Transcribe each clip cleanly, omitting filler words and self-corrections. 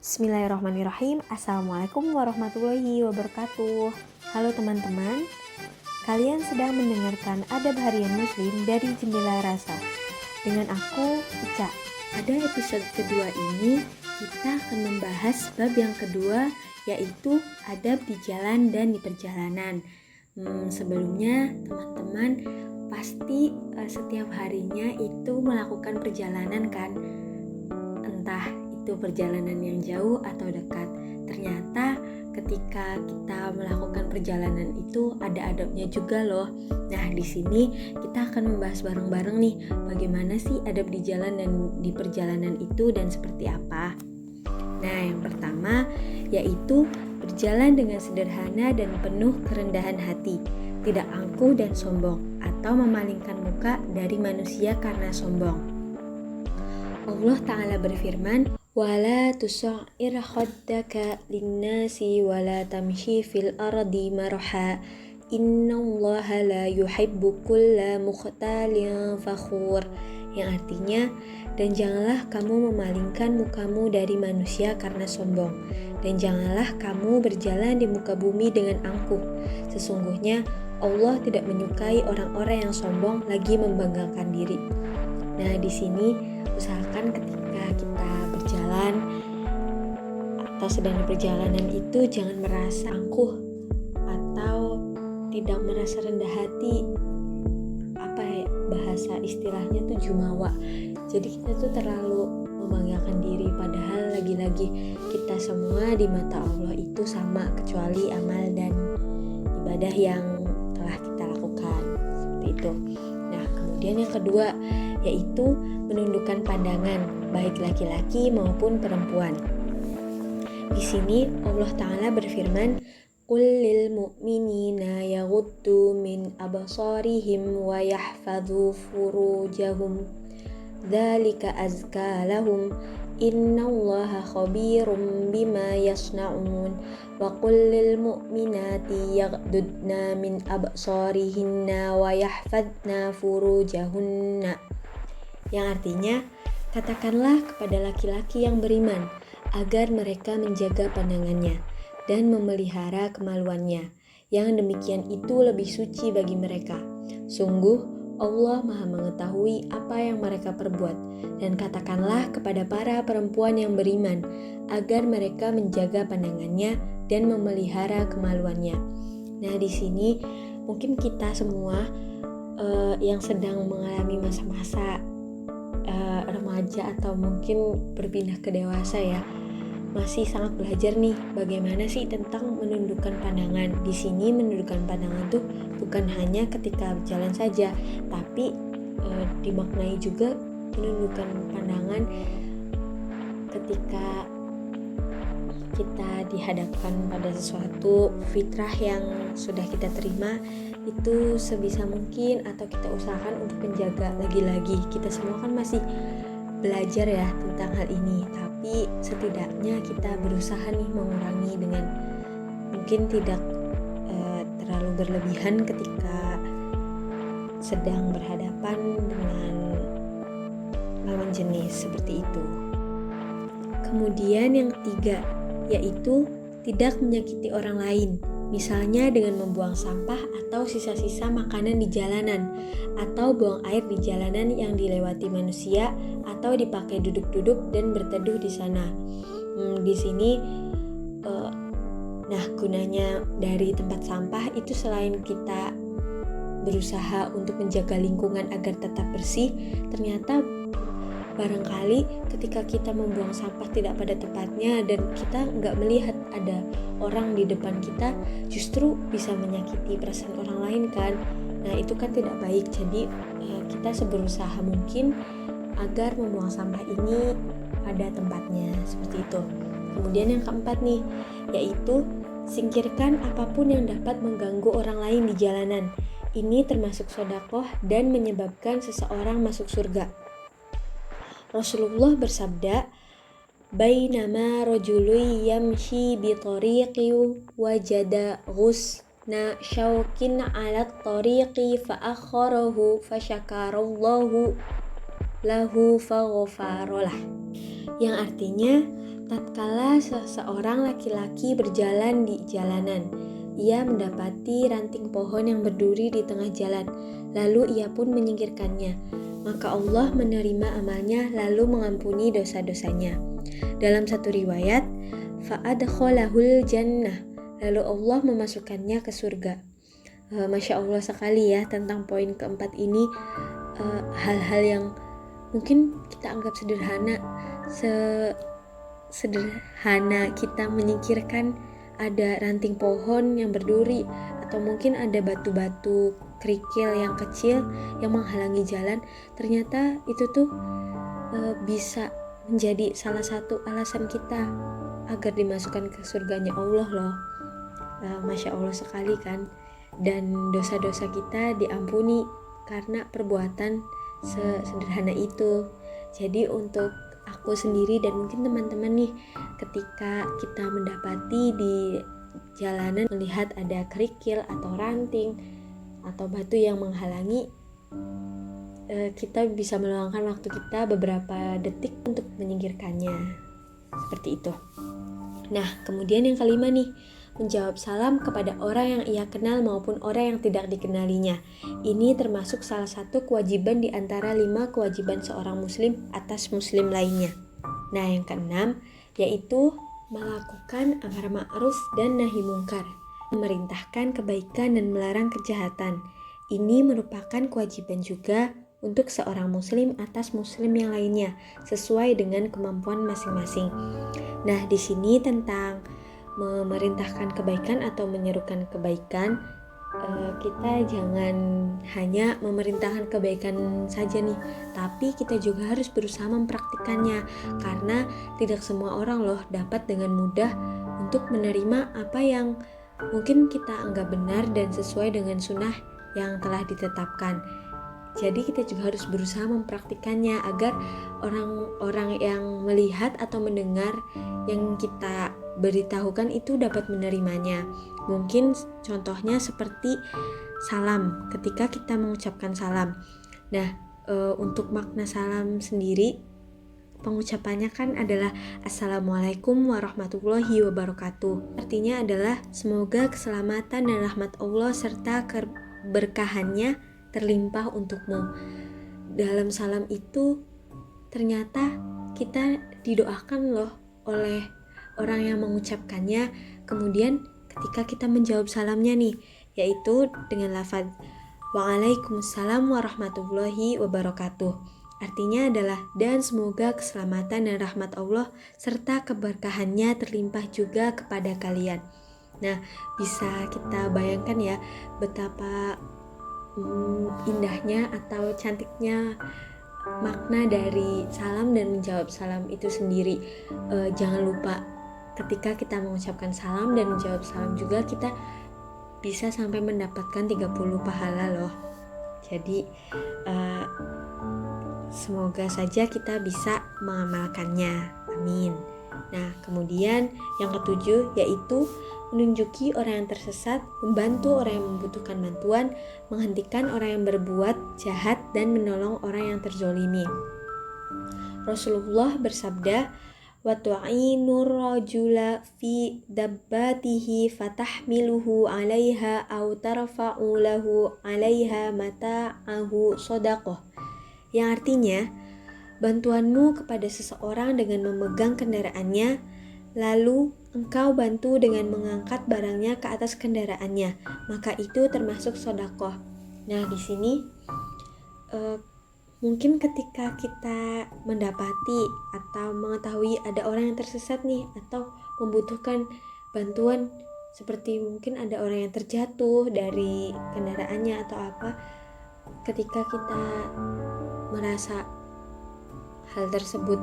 Bismillahirrahmanirrahim. Assalamualaikum warahmatullahi wabarakatuh. Halo teman-teman, kalian sedang mendengarkan Adab Harian Muslim dari Jendela Rasa dengan aku, Ica. Pada episode kedua ini, kita akan membahas bab yang kedua, yaitu adab di jalan dan di perjalanan. Sebelumnya, teman-teman pasti setiap harinya itu melakukan perjalanan kan? Entah itu perjalanan yang jauh atau dekat. Ternyata ketika kita melakukan perjalanan itu ada adabnya juga loh. Nah, di sini kita akan membahas bareng-bareng nih bagaimana sih adab di jalan dan di perjalanan itu dan seperti apa. Nah, yang pertama yaitu berjalan dengan sederhana dan penuh kerendahan hati, tidak angkuh dan sombong atau memalingkan muka dari manusia karena sombong. Allah Ta'ala berfirman, وَلَا تُصَعِّرْ خَدَّكَ لِلنَّاسِ وَلَا تَمْشِي فِي الْأَرْضِ مَرَحًا إِنَّ اللَّهَ لَا يُحِبُّ كُلَّ مُخْتَالٍ فَخُورٍ, yang artinya, dan janganlah kamu memalingkan mukamu dari manusia karena sombong, dan janganlah kamu berjalan di muka bumi dengan angkuh. Sesungguhnya Allah tidak menyukai orang-orang yang sombong lagi membanggakan diri. Nah, di sini usahakan ketika kita berjalan atau sedang di perjalanan itu jangan merasa angkuh atau tidak merasa rendah hati. Bahasa istilahnya tuh jumawa. Jadi kita tuh terlalu membanggakan diri, padahal lagi-lagi kita semua di mata Allah itu sama kecuali amal dan ibadah yang telah kita lakukan. Seperti itu. Nah, kemudian yang kedua yaitu menundukkan pandangan baik laki-laki maupun perempuan. Di sini Allah Ta'ala berfirman, قُلْ لِلْمُؤْمِنِينَ يَغُضُّوا مِنْ أَبْصَارِهِمْ وَيَحْفَظُوا فُرُوجَهُمْ ذَلِكَ أَزْكَى لَهُمْ إِنَّ اللَّهَ خَبِيرٌ بِمَا يَصْنَعُونَ وَقُلْ لِلْمُؤْمِنَاتِ يَغْضُضْنَ مِنْ أَبْصَارِهِنَّ وَيَحْفَظْنَ فُرُوجَهُنَّ, yang artinya, katakanlah kepada laki-laki yang beriman agar mereka menjaga pandangannya dan memelihara kemaluannya. Yang demikian itu lebih suci bagi mereka. Sungguh Allah Maha mengetahui apa yang mereka perbuat. Dan katakanlah kepada para perempuan yang beriman agar mereka menjaga pandangannya dan memelihara kemaluannya. Nah, di sini mungkin kita semua yang sedang mengalami masa-masa remaja atau mungkin berpindah ke dewasa ya, masih sangat belajar nih bagaimana sih tentang menundukkan pandangan. Di sini menundukkan pandangan tuh bukan hanya ketika berjalan saja, tapi dimaknai juga menundukkan pandangan ketika kita dihadapkan pada sesuatu fitrah yang sudah kita terima, itu sebisa mungkin atau kita usahakan untuk menjaga. Lagi-lagi kita semua kan masih belajar ya tentang hal ini, tapi setidaknya kita berusaha nih mengurangi dengan mungkin tidak terlalu berlebihan ketika sedang berhadapan dengan lawan jenis seperti itu. Kemudian yang ketiga yaitu tidak menyakiti orang lain, misalnya dengan membuang sampah atau sisa-sisa makanan di jalanan, atau buang air di jalanan yang dilewati manusia, atau dipakai duduk-duduk dan berteduh di sana. Di sini, gunanya dari tempat sampah itu selain kita berusaha untuk menjaga lingkungan agar tetap bersih, ternyata barangkali ketika kita membuang sampah tidak pada tempatnya dan kita nggak melihat ada orang di depan kita, justru bisa menyakiti perasaan orang lain kan. Nah, itu kan tidak baik. Jadi kita seberusaha mungkin agar membuang sampah ini pada tempatnya, seperti itu. Kemudian yang keempat nih, yaitu singkirkan apapun yang dapat mengganggu orang lain di jalanan. Ini termasuk sedekah dan menyebabkan seseorang masuk surga. Rasulullah bersabda, "Bainama rajulun yamshi bi tariqi wajada ghusna syaukin 'ala tariqi fa akharahu fa syakarallahu lahu faghfaralah." Yang artinya, Tatkala seseorang laki-laki berjalan di jalanan, ia mendapati ranting pohon yang berduri di tengah jalan, lalu ia pun menyingkirkannya. Maka Allah menerima amalnya lalu mengampuni dosa-dosanya. Dalam satu riwayat, fa'adkhalahul jannah, lalu Allah memasukkannya ke surga. Masya Allah sekali ya tentang poin keempat ini, hal-hal yang mungkin kita anggap sederhana, sederhana kita menyingkirkan ada ranting pohon yang berduri, atau mungkin ada batu-batu kerikil yang kecil yang menghalangi jalan. Ternyata itu tuh bisa menjadi salah satu alasan kita agar dimasukkan ke surganya Allah loh. Masya Allah sekali kan. Dan dosa-dosa kita diampuni karena perbuatan sesederhana itu. Jadi untuk aku sendiri dan mungkin teman-teman nih, ketika kita mendapati di jalanan melihat ada kerikil atau ranting atau batu yang menghalangi, kita bisa meluangkan waktu kita beberapa detik untuk menyingkirkannya. Seperti itu. Nah, kemudian yang kelima nih, menjawab salam kepada orang yang ia kenal maupun orang yang tidak dikenalinya. Ini termasuk salah satu kewajiban di antara 5 kewajiban seorang muslim atas muslim lainnya. Nah, yang keenam yaitu melakukan amar ma'ruf dan nahi mungkar, memerintahkan kebaikan dan melarang kejahatan. Ini merupakan kewajiban juga untuk seorang muslim atas muslim yang lainnya sesuai dengan kemampuan masing-masing. Nah, di sini tentang memerintahkan kebaikan atau menyerukan kebaikan, kita jangan hanya memerintahkan kebaikan saja nih, tapi kita juga harus berusaha mempraktikannya, karena tidak semua orang loh dapat dengan mudah untuk menerima apa yang mungkin kita anggap benar dan sesuai dengan sunnah yang telah ditetapkan. Jadi kita juga harus berusaha mempraktikannya agar orang-orang yang melihat atau mendengar yang kita beritahukan itu dapat menerimanya. Mungkin contohnya seperti salam, ketika kita mengucapkan salam. Nah, untuk makna salam sendiri, pengucapannya kan adalah Assalamualaikum warahmatullahi wabarakatuh. Artinya adalah semoga keselamatan dan rahmat Allah serta keberkahannya terlimpah untukmu. Dalam salam itu ternyata kita didoakan loh oleh orang yang mengucapkannya. Kemudian ketika kita menjawab salamnya nih, yaitu dengan lafaz Waalaikumsalam warahmatullahi wabarakatuh. Artinya adalah dan semoga keselamatan dan rahmat Allah serta keberkahannya terlimpah juga kepada kalian. Nah, bisa kita bayangkan ya betapa indahnya atau cantiknya makna dari salam dan menjawab salam itu sendiri. Jangan lupa ketika kita mengucapkan salam dan menjawab salam juga kita bisa sampai mendapatkan 30 pahala loh. Jadi semoga saja kita bisa mengamalkannya. Amin. Nah, kemudian yang ketujuh yaitu menunjuki orang yang tersesat, membantu orang yang membutuhkan bantuan, menghentikan orang yang berbuat jahat, dan menolong orang yang terzolimi. Rasulullah bersabda, wa tu'inur rajula fi dabbatihi fatahmiluhu 'alaiha aw tarfa'u lahu 'alaiha mata'ahu shadaqah. Yang artinya, bantuanmu kepada seseorang dengan memegang kendaraannya, lalu engkau bantu dengan mengangkat barangnya ke atas kendaraannya, maka itu termasuk sedekah. Nah, di sini mungkin ketika kita mendapati atau mengetahui ada orang yang tersesat nih atau membutuhkan bantuan, seperti mungkin ada orang yang terjatuh dari kendaraannya atau apa, ketika kita merasa hal tersebut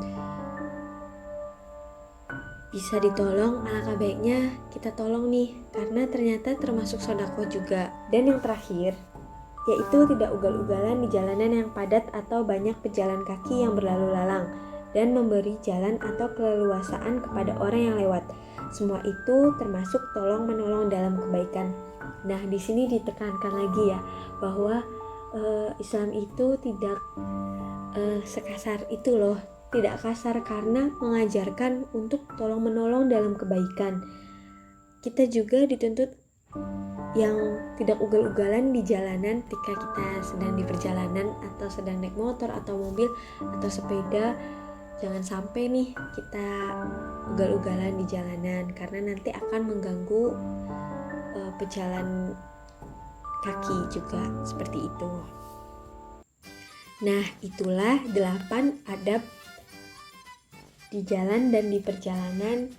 bisa ditolong, alangkah baiknya kita tolong nih, karena ternyata termasuk sedekah juga. Dan yang terakhir yaitu tidak ugal-ugalan di jalanan yang padat atau banyak pejalan kaki yang berlalu lalang, dan memberi jalan atau keleluasaan kepada orang yang lewat. Semua itu termasuk tolong menolong dalam kebaikan. Nah, di sini ditekankan lagi ya bahwa Islam itu tidak sekasar itu loh. tidak kasar karena mengajarkan untuk tolong-menolong dalam kebaikan. Kita juga dituntut yang tidak ugal-ugalan di jalanan ketika kita sedang di perjalanan atau sedang naik motor atau mobil atau sepeda. Jangan sampai nih kita ugal-ugalan di jalanan karena nanti akan mengganggu pejalan kaki juga seperti itu. Nah, itulah 8 adab di jalan dan di perjalanan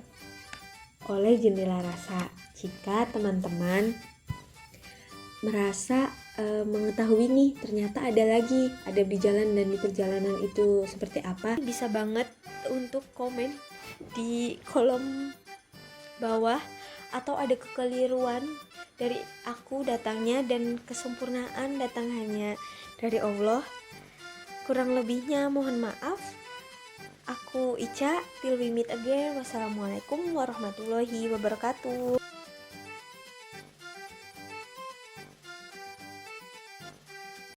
oleh Jendela Rasa. Jika teman-teman merasa mengetahui nih ternyata ada lagi adab di jalan dan di perjalanan itu seperti apa, bisa banget untuk komen di kolom bawah, atau ada kekeliruan dari aku datangnya dan kesempurnaan datang hanya dari Allah. Kurang lebihnya mohon maaf. Aku Ica, till we meet again. Wassalamualaikum warahmatullahi wabarakatuh.